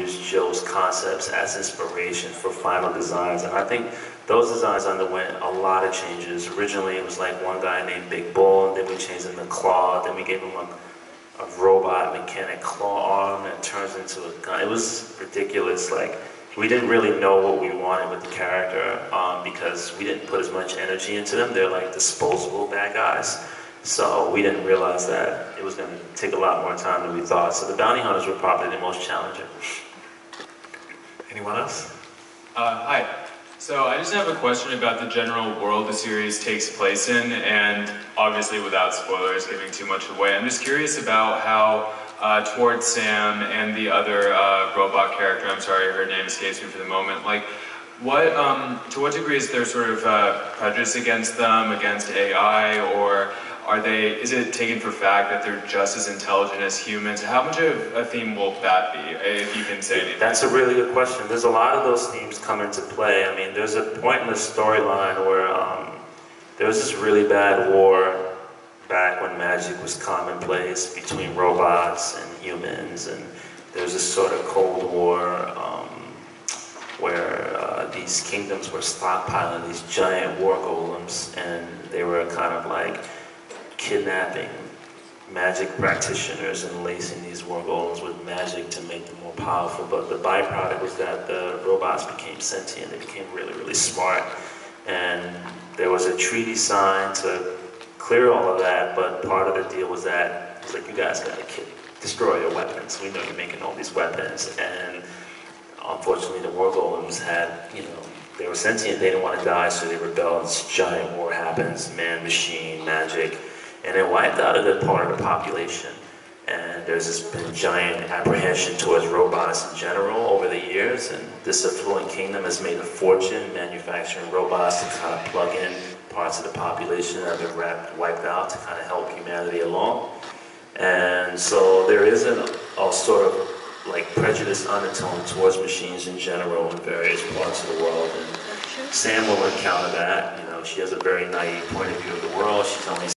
used Joe's concepts as inspiration for final designs, and I think those designs underwent a lot of changes. Originally, it was like one guy named Big Bull, and then we changed him to Claw, then we gave him a robot mechanic claw arm that turns into a gun. It was ridiculous. Like, we didn't really know what we wanted with the character because we didn't put as much energy into them. They're like disposable bad guys. So we didn't realize that it was going to take a lot more time than we thought. So the bounty hunters were probably the most challenging. Anyone else? Hi. So I just have a question about the general world the series takes place in, and obviously without spoilers giving too much away. I'm just curious about how towards Sam and the other robot character, I'm sorry, her name escapes me for the moment, like, what, to what degree is there sort of prejudice against them, against AI, or is it taken for fact that they're just as intelligent as humans? How much of a theme will that be, if you can say anything? That's a really good question. There's a lot of those themes come into play. I mean, there's a point in the storyline where there was this really bad war back when magic was commonplace between robots and humans, and there was this sort of Cold War where these kingdoms were stockpiling these giant war golems, and they were kind of like kidnapping magic practitioners and lacing these war golems with magic to make them more powerful. But the byproduct was that the robots became sentient. They became really, really smart. And there was a treaty signed to clear all of that, but part of the deal was that it's like, you guys gotta destroy your weapons. We know you're making all these weapons. And unfortunately, the war golems had, they were sentient. They didn't want to die, so they rebelled. This giant war happens, man, machine, magic. And it wiped out a good part of the population. And there's this been giant apprehension towards robots in general over the years, and this affluent kingdom has made a fortune manufacturing robots to kind of plug in parts of the population that have been wiped out to kind of help humanity along. And so there is a sort of like prejudice undertone towards machines in general in various parts of the world. And Sam will encounter that. She has a very naive point of view of the world. She's only